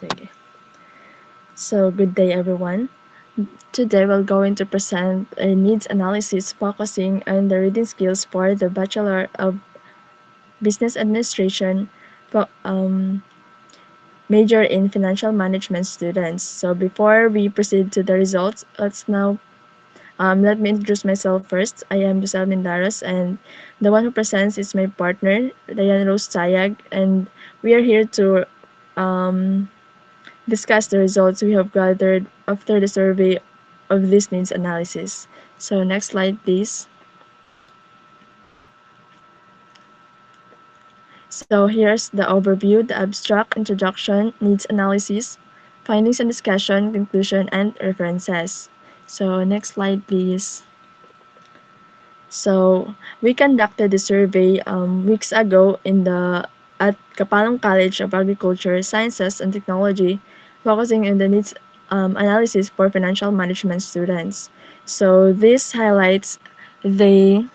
Sige. So, good day everyone. Today we're going to present a needs analysis focusing on the reading skills for the Bachelor of Business Administration major in financial management students. So before we proceed to the results, let me introduce myself first. I am Giselle Mindaros, and the one who presents is my partner, Diane Rose Sayag, and we are here to um, discuss the results we have gathered after the survey of this needs analysis. So next slide, please. So here's the overview, the abstract, introduction, needs analysis, findings and discussion, conclusion, and references. So next slide, please. So we conducted the survey weeks ago at Kapalong College of Agriculture, Sciences, and Technology, focusing on the needs analysis for financial management students. So this highlights the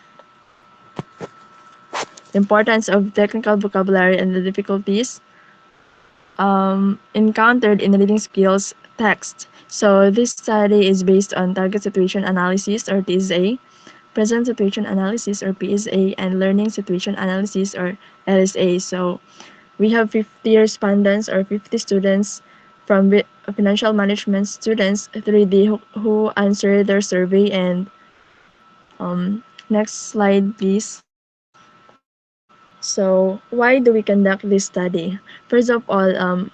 importance of technical vocabulary and the difficulties encountered in reading skills text. So this study is based on target situation analysis or TSA, present situation analysis or PSA, and learning situation analysis or LSA. So we have 50 respondents or 50 students from financial management students 3D who answered their survey. And next slide, please. So why do we conduct this study? First of all,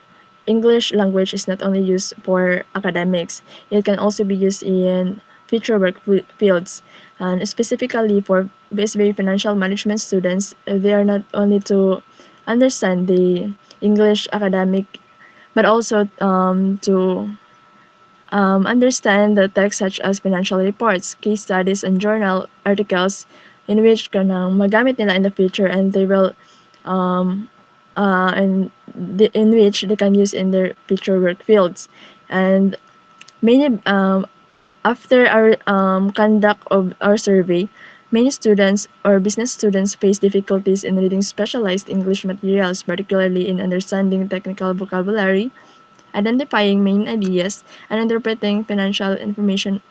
English language is not only used for academics, it can also be used in future work fields. And specifically for BSB financial management students, they are not only to understand the English academic, but also to understand the text such as financial reports, case studies, and journal articles in which kanang magamit nila in the future, and they will um, in which they can use in their future work fields. And many after our conduct of our survey, many students or business students face difficulties in reading specialized English materials, particularly in understanding technical vocabulary, identifying main ideas, and interpreting financial information,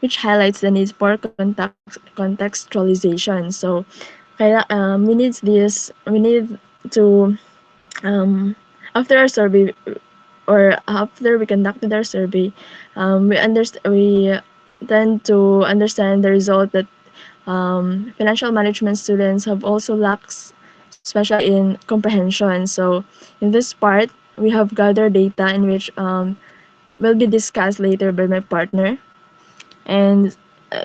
which highlights the need for contextualization. So, we need to, um, after our survey, or after we conducted our survey, we tend to understand the result that financial management students have also lacks, especially in comprehension. So in this part, we have gathered data in which will be discussed later by my partner. And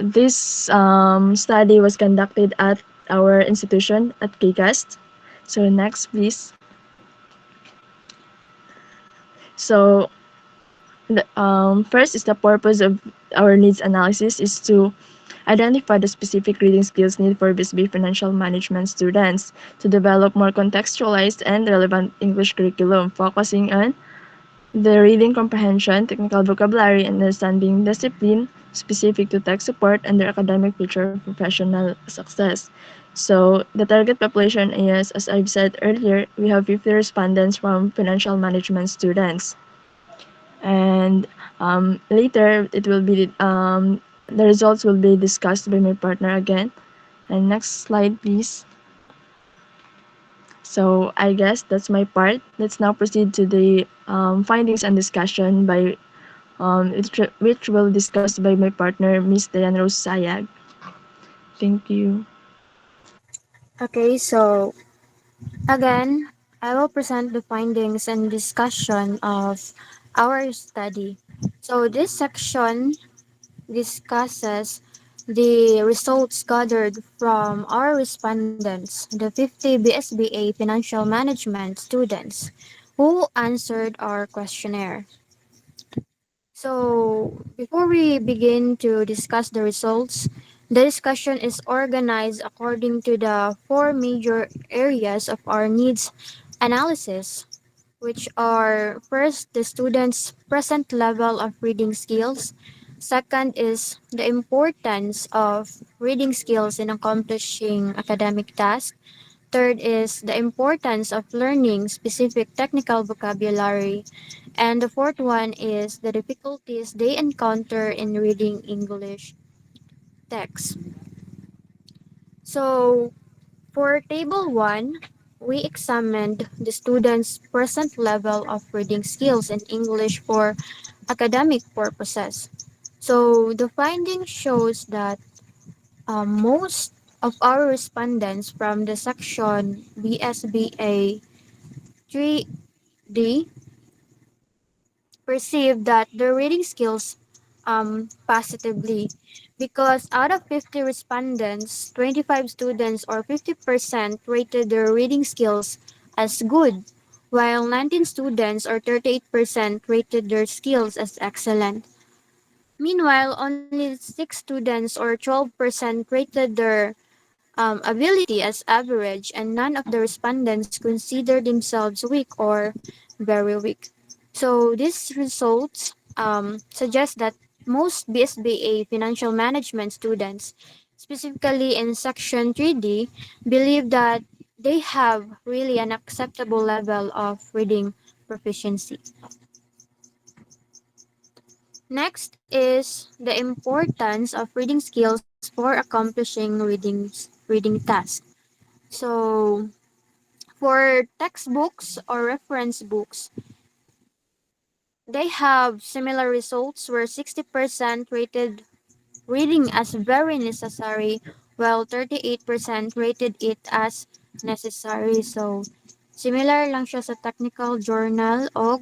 this study was conducted at our institution at KCAST. So next, please. So first is the purpose of our needs analysis is to identify the specific reading skills needed for BSB financial management students to develop more contextualized and relevant English curriculum, focusing on the reading comprehension, technical vocabulary, and understanding discipline specific to tech support and their academic future professional success. So the target population is, as I've said earlier, we have 50 respondents from financial management students. And later, the results will be discussed by my partner again. And next slide, please. So I guess that's my part. Let's now proceed to the findings and discussion which will discussed by my partner, Miss Diane Rose Sayag. Thank you. Okay, so again, I will present the findings and discussion of our study. So this section discusses the results gathered from our respondents, the 50 BSBA financial management students who answered our questionnaire. So, before we begin to discuss the results, the discussion is organized according to the four major areas of our needs analysis, which are first, the student's present level of reading skills. Second is the importance of reading skills in accomplishing academic tasks. Third is the importance of learning specific technical vocabulary. And the fourth one is the difficulties they encounter in reading English text. So, for table 1, we examined the students' present level of reading skills in English for academic purposes. So, the finding shows that most of our respondents from the section BSBA 3D perceive that their reading skills positively because out of 50 respondents, 25 students or 50% rated their reading skills as good, while 19 students or 38% rated their skills as excellent. Meanwhile, only 6 students or 12% rated their ability as average, and none of the respondents consider themselves weak or very weak. So these results suggest that most BSBA financial management students, specifically in Section 3D, believe that they have really an acceptable level of reading proficiency. Next is the importance of reading skills for accomplishing reading tasks. So, for textbooks or reference books, they have similar results where 60% rated reading as very necessary while 38% rated it as necessary. So, similar lang siya sa technical journal o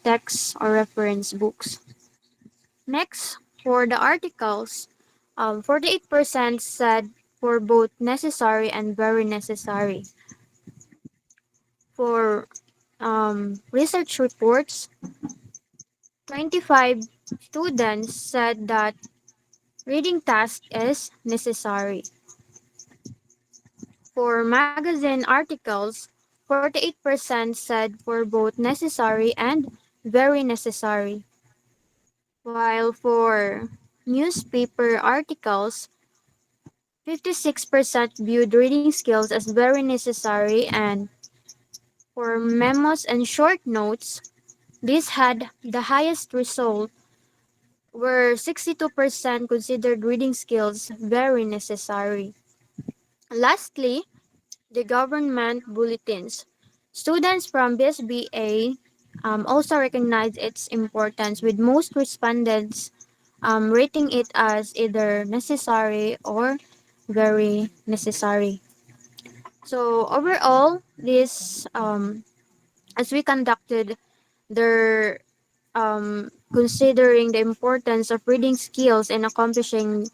text or reference books. Next, for the articles, 48% said for both necessary and very necessary. For research reports, 25 students said that reading task is necessary. For magazine articles, 48% said for both necessary and very necessary. While for newspaper articles, 56% viewed reading skills as very necessary, and for memos and short notes, this had the highest result where 62% considered reading skills very necessary. Lastly, the government bulletins. Students from BSBA also recognize its importance, with most respondents rating it as either necessary or very necessary. So overall, this as we conducted their considering the importance of reading skills in accomplishing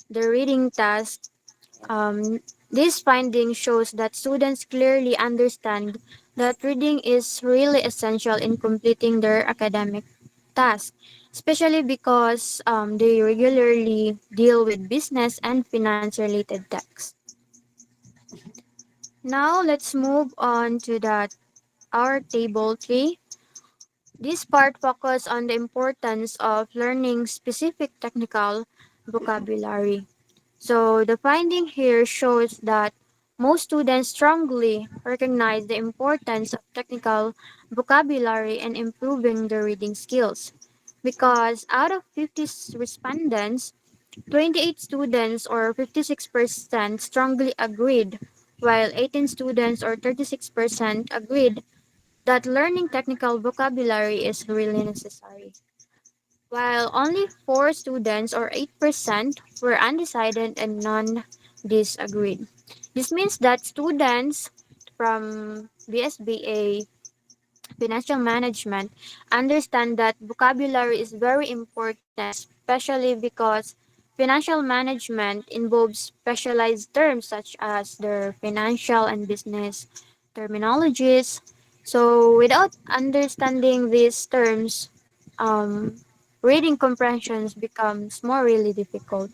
the reading task, this finding shows that students clearly understand that reading is really essential in completing their academic task, especially because they regularly deal with business and finance related tasks. Now let's move on to our table 3. This part focuses on the importance of learning specific technical vocabulary. So the finding here shows that most students strongly recognize the importance of technical vocabulary in improving their reading skills. Because out of 50 respondents, 28 students or 56% strongly agreed, while 18 students or 36% agreed that learning technical vocabulary is really necessary, while only 4 students or 8% were undecided and none disagreed. This means that students from BSBA Financial Management understand that vocabulary is very important, especially because financial management involves specialized terms such as their financial and business terminologies. So, without understanding these terms, um, reading comprehensions becomes more really difficult.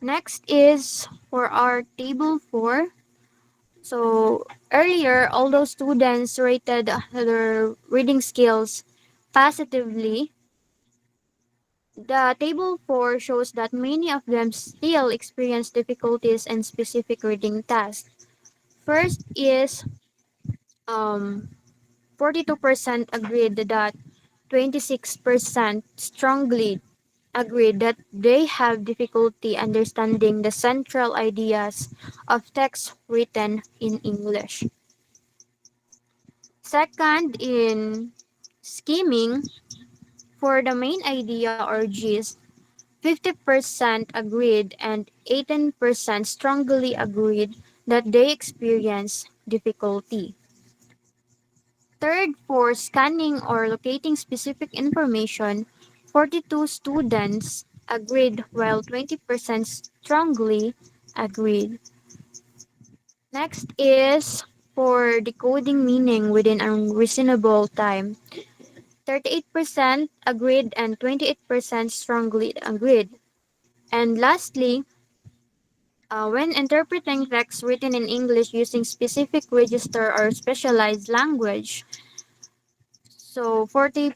Next is for our table 4. So earlier, although students rated their reading skills positively, the table 4 shows that many of them still experience difficulties in specific reading tasks. First is um, 42% agreed that 26% strongly agreed that they have difficulty understanding the central ideas of text written in English. Second, in scheming, for the main idea or gist, 50% agreed and 18% strongly agreed that they experience difficulty. Third, for scanning or locating specific information, 42 students agreed while 20% strongly agreed. Next is for decoding meaning within a reasonable time. 38% agreed and 28% strongly agreed. And lastly, when interpreting text written in English using specific register or specialized language, so 40%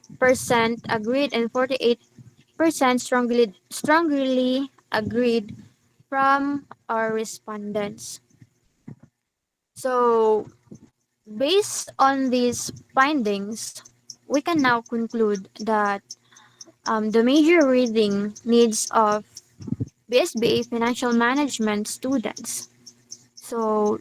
agreed and 48% strongly agreed from our respondents. So based on these findings, we can now conclude that the major reading needs of BSBA financial management students. So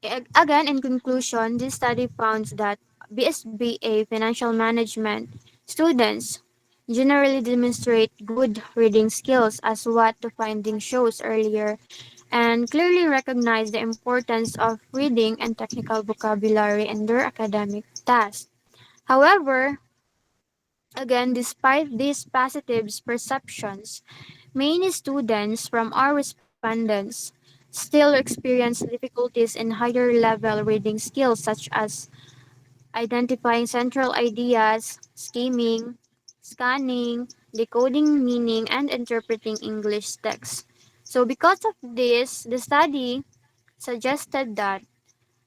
again, in conclusion, this study found that BSBA financial management students generally demonstrate good reading skills as what the finding shows earlier and clearly recognize the importance of reading and technical vocabulary in their academic tasks. However, again, despite these positive perceptions, many students from our respondents still experience difficulties in higher level reading skills such as identifying central ideas, scheming, scanning, decoding meaning, and interpreting English text. So, because of this, the study suggested that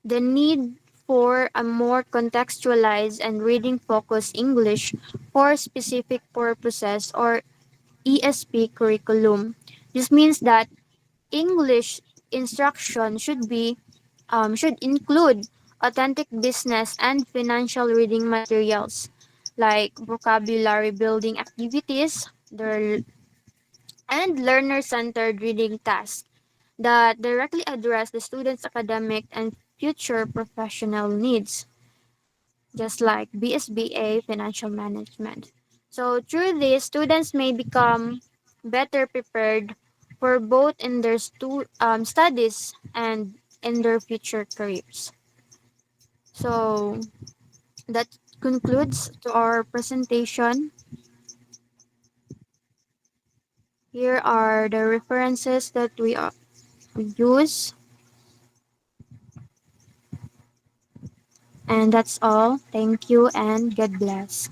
the need for a more contextualized and reading focused English for specific purposes or ESP curriculum. This means that English instruction should include authentic business and financial reading materials like vocabulary building activities and learner-centered reading tasks that directly address the student's academic and future professional needs, just like BSBA financial management. So through this, students may become better prepared for both in their studies and in their future careers. So that concludes to our presentation. Here are the references that we use, and that's all. Thank you and God bless.